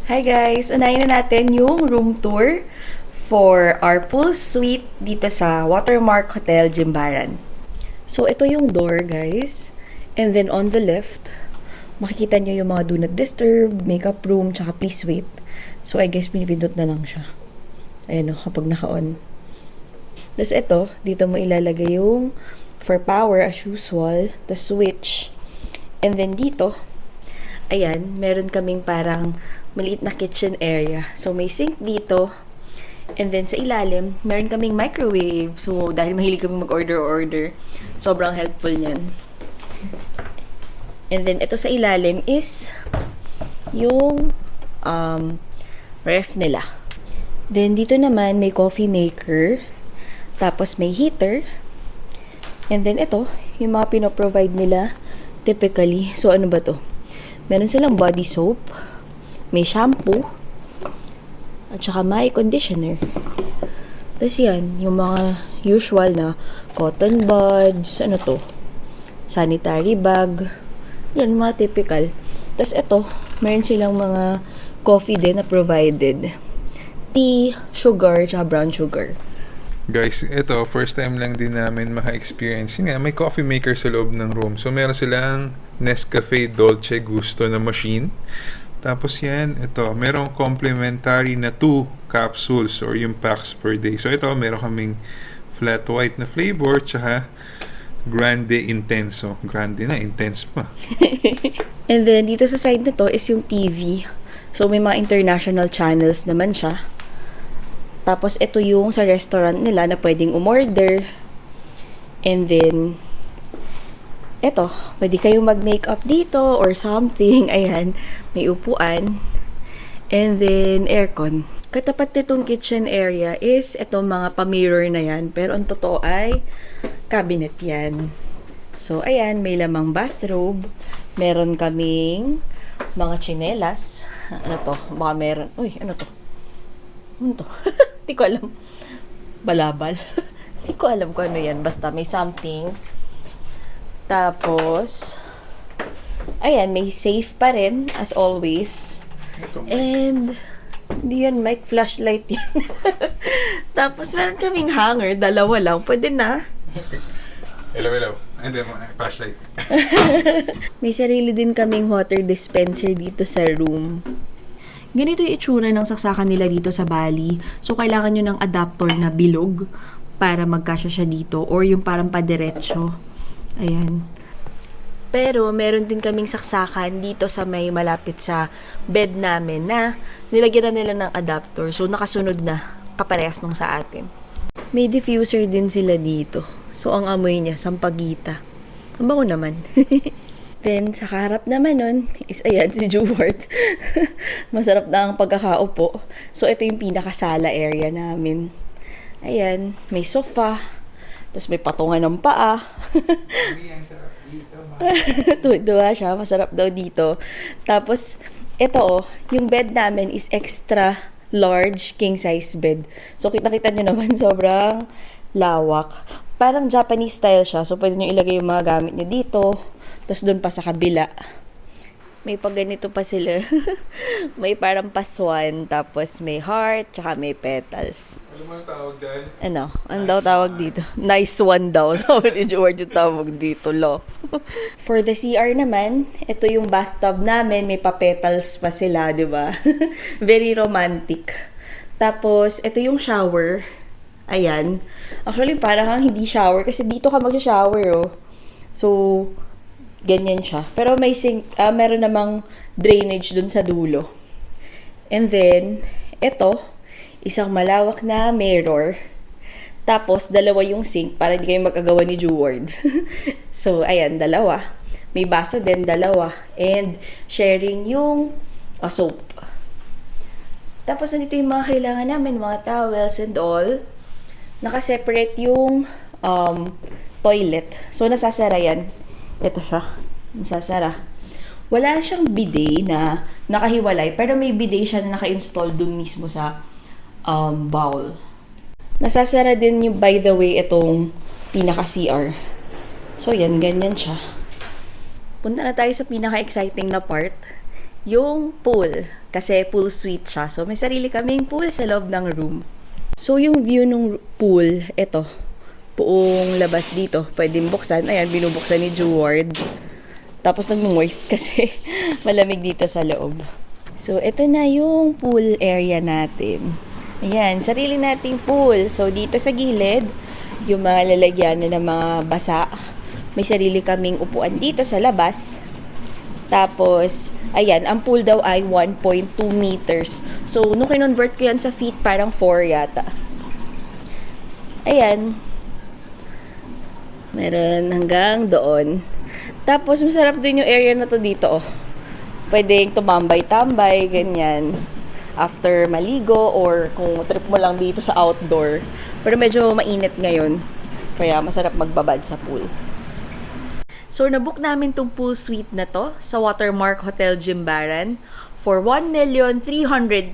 Hi guys! Unahin na natin yung room tour for our pool suite dito sa Watermark Hotel, Jimbaran. So, ito yung door, guys. And then on the left, makikita nyo yung mga do not disturb, makeup room, tsaka please wait. So, I guess pinipindot na lang siya. Ayan o, kapag naka-on. Tapos ito, dito mo ilalagay yung for power as usual, the switch. And then dito, ayan, meron kaming parang maliit na kitchen area. So, may sink dito. And then, sa ilalim, meron kaming microwave. So, dahil mahilig kami mag-order, sobrang helpful niyan. And then, ito sa ilalim is yung ref nila. Then, dito naman, may coffee maker. Tapos, may heater. And then, ito, yung mga pinoprovide nila typically. So, ano ba to? Meron silang body soap, may shampoo, at saka may conditioner. Tapos yan, yung mga usual na cotton buds, ano to, sanitary bag, yan, mga typical. Tapos ito, meron silang mga coffee din na provided. Tea, sugar, tsaka brown sugar. Guys, ito, first time lang din namin maka-experience. Yun nga, may coffee maker sa loob ng room. So, meron silang Nescafe Dolce Gusto na machine. Tapos yan, ito, merong complimentary na 2 capsules or yung packs per day. So, ito, meron kaming flat white na flavor, tsaka Grande Intenso. Grande na, intense pa. And then, dito sa side na to is yung TV. So, may mga international channels naman siya. Tapos, ito yung sa restaurant nila na pwedeng umorder. And then, ito, pwede kayong mag-makeup dito or something. Ayan, may upuan. And then, aircon. Katapat nitong kitchen area is itong mga pa-mirror na yan. Pero ang totoo ay cabinet yan. So, ayan, may lamang bathrobe. Meron kaming mga tsinelas. Ano to? Baka meron. Uy, ano to? Ano to? Di ko alam. Balabal. Di ko alam kung ano yan. Basta may something. Tapos, ayan, may safe pa rin, as always. And, hindi yan, mic flashlight yan. Tapos, meron kaming hanger, dalawa lang. Pwede na. Hello. And then, flashlight. May sarili din kaming water dispenser dito sa room. Ganito yung itsura ng saksakan nila dito sa Bali. So, kailangan nyo ng adapter na bilog para magkasya siya dito or yung parang padiretso. Ayan. Pero, meron din kaming saksakan dito sa may malapit sa bed namin na nilagyan na nila ng adapter. So, nakasunod na kaparehas nung sa atin. May diffuser din sila dito. So, ang amoy niya, sampagita. Ang bango naman. Then, sa kaharap naman nun is, ayan, si Jewart. Masarap na ang pagkakaupo. So, ito yung pinakasala area namin. Ayan, may sofa. Tapos may patungan ng paa. Tuwa siya, masarap daw dito. Tapos, ito yung bed namin is extra large king size bed. So, kita-kita nyo naman, sobrang lawak. Parang Japanese style siya. So, pwede nyo ilagay yung mga gamit nyo dito. Tapos, doon pa sa kabila. May pagganito pa sila. May parang paswan. Tapos, may heart. Tsaka may petals. Ano mo ang tawag dyan? Ano? Ano daw tawag dito? Nice one daw. Sabi ni George yung tawag dito, lo. For the CR naman, ito yung bathtub namin. May pa-petals pa sila, di ba? Very romantic. Tapos, ito yung shower. Ayan. Actually, parang hindi shower kasi dito ka mag-shower, oh. So, ganyan siya. Pero may sink, meron namang drainage dun sa dulo. And then, ito, isang malawak na mirror. Tapos, dalawa yung sink para hindi kayo magkagawa ni Jeward. So, ayan, dalawa. May baso din, dalawa. And, sharing yung soap. Tapos, nandito yung mga kailangan namin, mga towels and all. Nakaseparate yung toilet. So, nasasara yan. Ito siya. Nasasara. Wala siyang bidet na nakahiwalay, pero may bidet siya na naka-install dun mismo sa bowl. Nasasara din yung, by the way, itong pinaka-CR. So, yan. Ganyan siya. Punta na tayo sa pinaka-exciting na part. yung pool. Kasi pool suite siya. So, may sarili kaming pool sa loob ng room. So, yung view ng pool, ito. Buong labas dito. Pwedeng buksan. Ayan, binubuksan ni Jeward. Tapos nag-moist kasi malamig dito sa loob. So, ito na yung pool area natin. Ayan, sarili nating pool. So, dito sa gilid, yung mga lalagyan na ng mga basa. May sarili kaming upuan dito sa labas. Tapos, ayan, ang pool daw ay 1.2 meters. So, nung kinonvert ko yan sa feet, parang 4 yata. Ayan. Meron hanggang doon. Tapos, masarap din yung area na to dito, oh. Pwedeng tumambay-tambay, ganyan. After maligo, or kung trip mo lang dito sa outdoor. Pero medyo mainit ngayon. Kaya masarap magbabad sa pool. So, nabook namin tong pool suite na to sa Watermark Hotel Jimbaran for 1,300,000.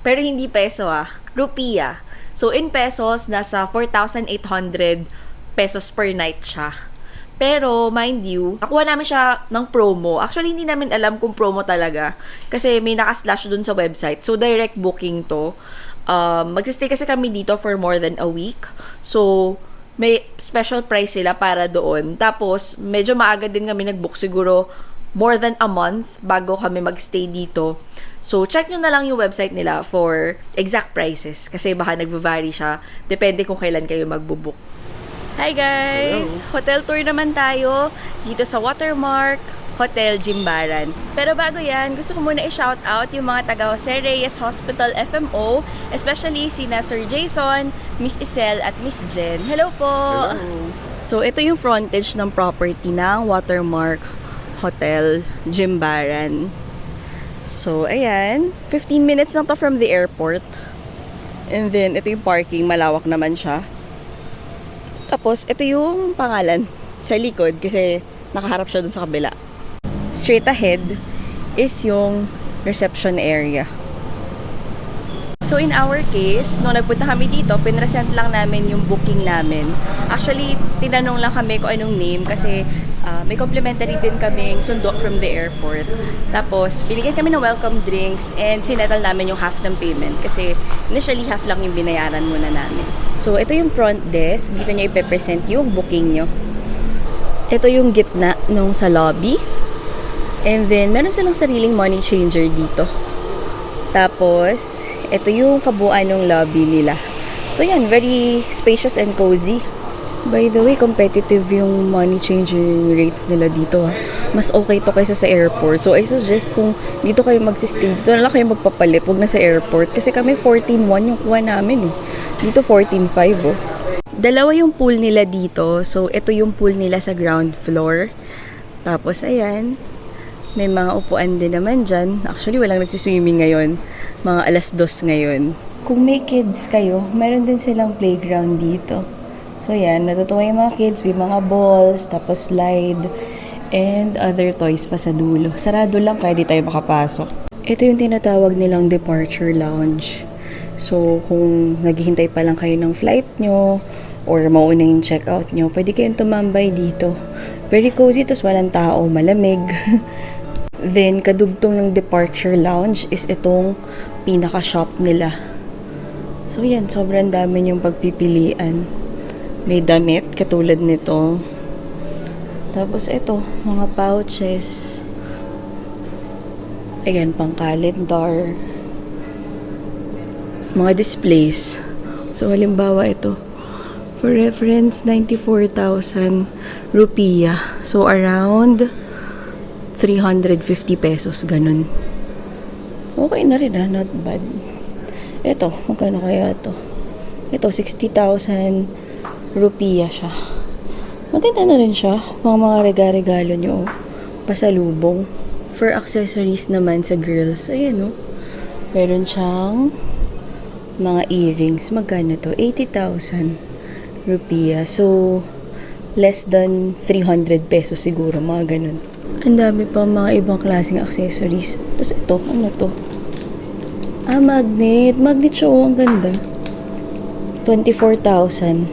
Pero hindi peso rupiah. So, in pesos, nasa 4,800 pesos per night siya. Pero, mind you, nakuha namin siya ng promo. Actually, hindi namin alam kung promo talaga. Kasi may nakaslash dun sa website. So, direct booking to. Mag-stay kasi kami dito for more than a week. So, may special price sila para doon. Tapos, medyo maaga din kami nag-book. Siguro, more than a month bago kami mag-stay dito. So, check nyo na lang yung website nila for exact prices. Kasi baka nag-vary siya. Depende kung kailan kayo magbubook. Hi guys! Hello. Hotel tour naman tayo dito sa Watermark Hotel Jimbaran. Pero bago yan, gusto ko muna i-shout out yung mga taga Jose Reyes Hospital FMO, especially sina Sir Jason, Miss Isel at Miss Jen. Hello po! Hello. So, ito yung frontage ng property ng Watermark Hotel Jimbaran. So, ayan. 15 minutes lang to from the airport. And then, ito yung parking. Malawak naman siya. Tapos, ito yung pangalan sa likod kasi nakaharap siya dun sa kabila. Straight ahead is yung reception area. So, in our case, nung nagpunta kami dito, pinresent lang namin yung booking namin. Actually, tinanong lang kami kung anong name kasi may complimentary din kaming sundo from the airport. Tapos, binigyan kami ng welcome drinks and sinettle namin yung half ng payment kasi initially half lang yung binayaran muna namin. So, ito yung front desk. Dito niya ipepresent yung booking nyo. Ito yung gitna nung sa lobby. And then, meron silang sariling money changer dito. Tapos, ito yung kabuuan ng lobby nila. So, yan. Very spacious and cozy. By the way, competitive yung money changing rates nila dito. Mas okay to kaysa sa airport. So, I suggest kung dito kayo magsistay, dito na lang kayo magpapalit. Huwag na sa airport. Kasi kami 14.1 yung kuha namin eh. Dito 14.5 oh. Dalawa yung pool nila dito. So, ito yung pool nila sa ground floor. Tapos, ayan. May mga upuan din naman dyan. Actually, walang nagsiswimming ngayon. Mga 2:00 ngayon. Kung may kids kayo, meron din silang playground dito. So, yan. Natutuwa yung mga kids. May mga balls, tapos slide, and other toys pa sa dulo. Sarado lang kaya di tayo makapasok. Ito yung tinatawag nilang departure lounge. So, kung naghihintay pa lang kayo ng flight nyo, or mauna yung check-out nyo, pwede kayong tumambay dito. Very cozy, tapos walang tao, malamig. Then, kadugtong ng departure lounge is itong pinaka-shop nila. So, yan. Sobrang dami yung pagpipilian. May damit, katulad nito. Tapos, ito. Mga pouches. Ayan, pang calendar. Mga displays. So, halimbawa ito. For reference, 94,000 rupiah. So, around 350 pesos, ganun. Okay na rin not bad. Ito, magkano kaya ito? Ito, 60,000 rupiah siya. Maganda na rin siya. Mga regalo nyo. Pasalubong. For accessories naman sa girls, ayan meron siyang mga earrings. Magkano to? 80,000 rupiah. So, less than 300 pesos siguro, mga ganun. Ang dami pa mga ibang klaseng accessories. Tapos ito, ano to? Magnet. Magnet siya, ang ganda. 24,000.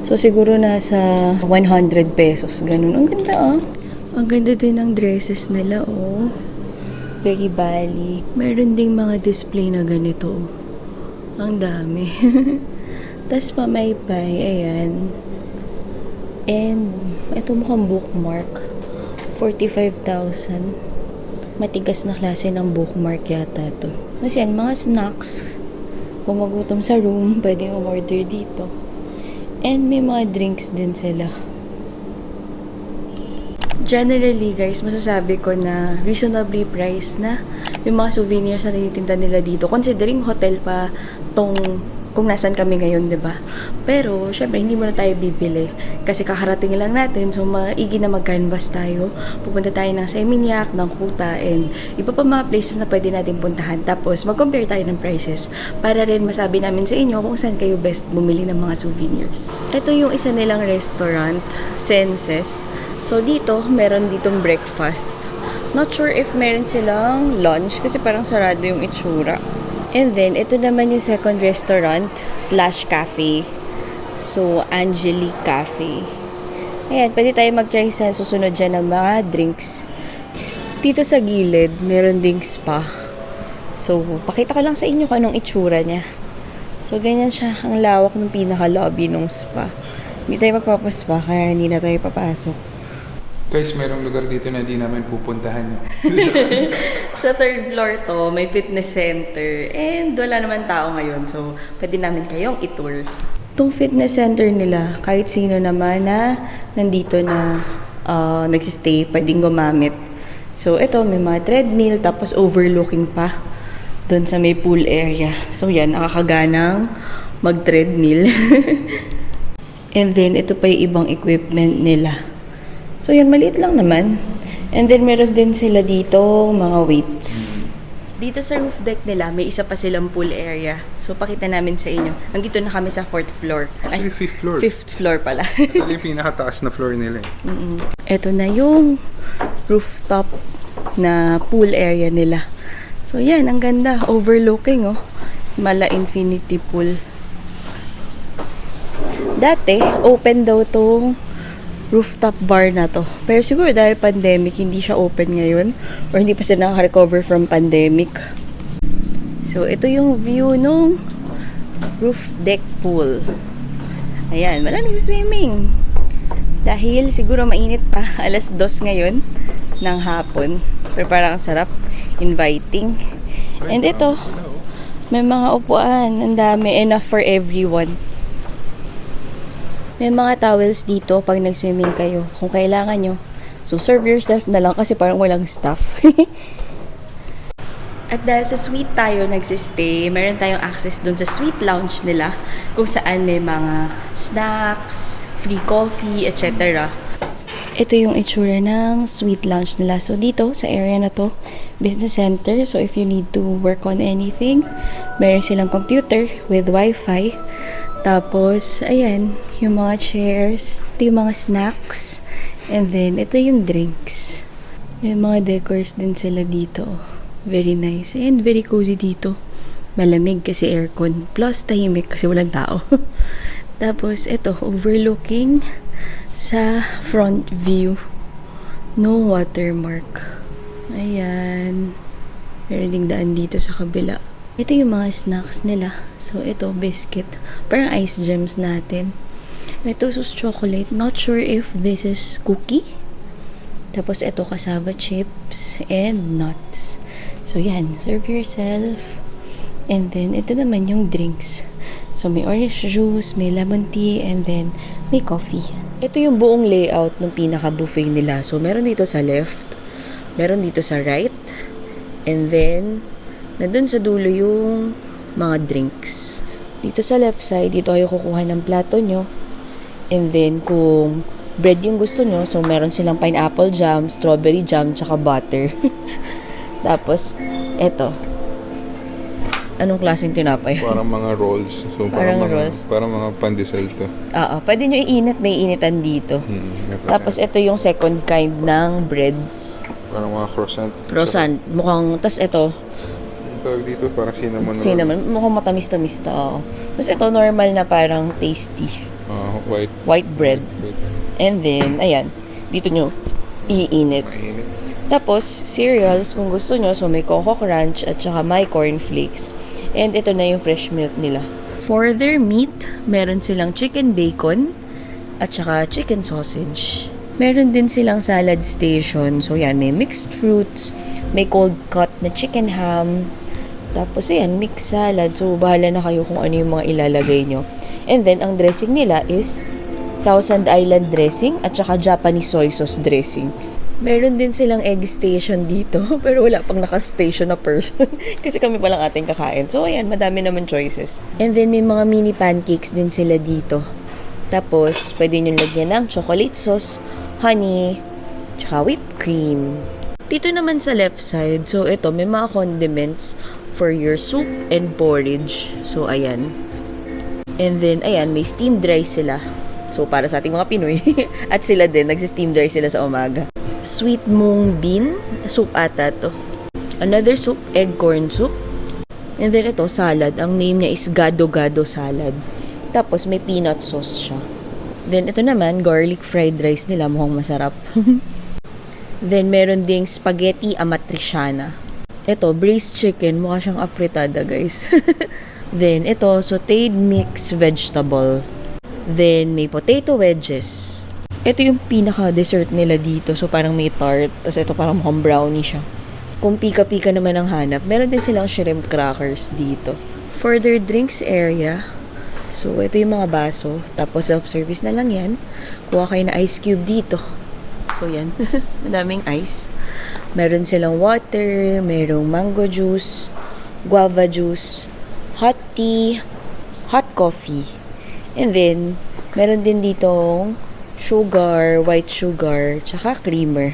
So, siguro nasa 100 pesos. Ganun. Ang ganda Ang ganda din ng dresses nila, Very Bali. Meron ding mga display na ganito. Ang dami. Tas pamaypay, ayan. And, ito mukhang bookmark. 45,000. Matigas na klase ng bookmark yata to. Kasi yan, mga snacks. Kung magutom sa room, pwedeng umorder dito. And may mga drinks din sila. Generally, guys, masasabi ko na reasonably priced na yung mga souvenirs na tinitinda nila dito. Considering hotel pa tong kung nasan kami ngayon, 'di ba? Pero syempre hindi muna tayo bibili kasi kakarating lang natin, so maigi na mag-canvas tayo. Pupunta tayo ng Seminyak, ng Kuta, and iba pa mga places na pwede natin puntahan. Tapos mag-compare tayo ng prices para rin masabi namin sa inyo kung saan kayo best bumili ng mga souvenirs. Ito yung isa nilang restaurant, Senses. So dito, meron ditong breakfast. Not sure if meron silang lunch kasi parang sarado yung itsura. And then, ito naman yung second restaurant / cafe. So, Angelique Cafe. Ayan, pwede tayo mag-try sa susunod dyan ng mga drinks. Dito sa gilid, meron ding spa. So, pakita ko lang sa inyo kung anong itsura niya. So, ganyan siya. Ang lawak ng pinaka-lobby ng spa. Hindi tayo magpapaspa, kaya hindi na tayo papasok. Guys, merong lugar dito na di namin pupuntahan. Sa third floor to, may fitness center. And wala naman tao ngayon. So, pwede namin kayong itour. Itong fitness center nila, kahit sino naman na nandito na nagsistay, pwedeng gumamit. So, ito, may mga treadmill, tapos overlooking pa doon sa may pool area. So, yan, nakakaganang mag-treadmill. And then, ito pa yung ibang equipment nila. So, yan, maliit lang naman. And then, meron din sila dito, mga weights. Dito sa roof deck nila, may isa pa silang pool area. So, pakita namin sa inyo. Nandito na kami sa 4th floor. Actually, 5th floor. 5th floor pala. Ito yung pinakataas na floor nila. Ito na yung rooftop na pool area nila. So, yan, ang ganda. Overlooking, oh. Mala Infinity Pool. Dati, open daw tong rooftop bar na to. Pero siguro dahil pandemic, hindi siya open ngayon. Or hindi pa sila nakaka-recover from pandemic. So, ito yung view nung roof deck pool. Ayan, wala nag-swimming. Dahil siguro mainit pa. Alas 2 ngayon ng hapon. Pero parang sarap. Inviting. And ito, may mga upuan. Ang dami. Enough for everyone. May mga towels dito pag nag-swimming kayo. Kung kailangan nyo. So, serve yourself na lang kasi parang walang staff. At dahil sa suite tayo nagsistay, meron tayong access dun sa suite lounge nila kung saan may mga snacks, free coffee, etc. Ito yung itsura ng suite lounge nila. So, dito sa area na to, business center. So, if you need to work on anything, meron silang computer with wifi. Tapos, ayan, yung mga chairs. Ito yung mga snacks. And then, ito yung drinks. May mga decors din sila dito. Very nice. And very cozy dito. Malamig kasi aircon. Plus, tahimik kasi walang tao. Tapos, ito, overlooking sa front view. No watermark. Ayan. Meron ding daan dito sa kabila. Ito yung mga snacks nila. So, ito, biscuit. Parang ice gems natin. Ito, sus chocolate. Not sure if this is cookie. Tapos, ito, cassava chips and nuts. So, yan. Serve yourself. And then, ito naman yung drinks. So, may orange juice, may lemon tea, and then, may coffee. Ito yung buong layout ng pinaka-buffet nila. So, meron dito sa left. Meron dito sa right. And then, nandun sa dulo yung mga drinks. Dito sa left side, dito kayo kukuha ng plato nyo. And then, kung bread yung gusto nyo, so meron silang pineapple jam, strawberry jam, tsaka butter. Tapos, eto. Anong klaseng tinapay? Parang mga rolls. So, Parang rolls. Parang mga pandesal to. Oo, pwede nyo iinit, may initan dito. Tapos, ito yung second kind ng bread. Parang mga croissant. Croissant. Mukhang, tas ito, Tawag dito parang cinnamon roll. cinnamon. Mukhang matamis-tamis to. Oo. Tapos ito, normal na parang tasty. White White bread. bread. And then, ayan, dito nyo iinit. Mainit. Tapos, cereals kung gusto nyo. So, may Coco Crunch at saka may cornflakes. And ito na yung fresh milk nila. For their meat, meron silang chicken bacon at saka chicken sausage. Meron din silang salad station. So, yan, may mixed fruits, may cold cut na chicken ham. Tapos, yan, mixed salad. So, bahala na kayo kung ano yung mga ilalagay nyo. And then, ang dressing nila is Thousand Island dressing at saka Japanese soy sauce dressing. Meron din silang egg station dito, pero wala pang naka-station na person. Kasi kami palang ating kakain. So, ayan, madami naman choices. And then, may mga mini pancakes din sila dito. Tapos, pwede nyo lagyan ng chocolate sauce, honey, tsaka whipped cream. Dito naman sa left side, so ito, may mga condiments for your soup and porridge. So, ayan. And then, ayan, may steamed rice sila. So, para sa ating mga Pinoy. At sila din, nagsi-steamed rice sila sa umaga. Sweet mung bean soup ata to. Another soup, egg corn soup. And then ito, salad. Ang name niya is gado-gado salad. Tapos may peanut sauce siya. Then ito naman, garlic fried rice nila. Mukhang masarap. Then meron ding spaghetti amatriciana. Ito, braised chicken. Mukha siyang afritada, guys. Then ito, sauteed mixed vegetable. Then may potato wedges. Ito yung pinaka-dessert nila dito. So, parang may tart. Tapos, ito parang mukhang brownie siya. Kung pika-pika naman ang hanap, meron din silang shrimp crackers dito. For their drinks area, so, ito yung mga baso. Tapos, self-service na lang yan. Kuha kayo na ice cube dito. So, yan. Madaming ice. Meron silang water, merong mango juice, guava juice, hot tea, hot coffee. And then, meron din ditong sugar, white sugar, tsaka creamer.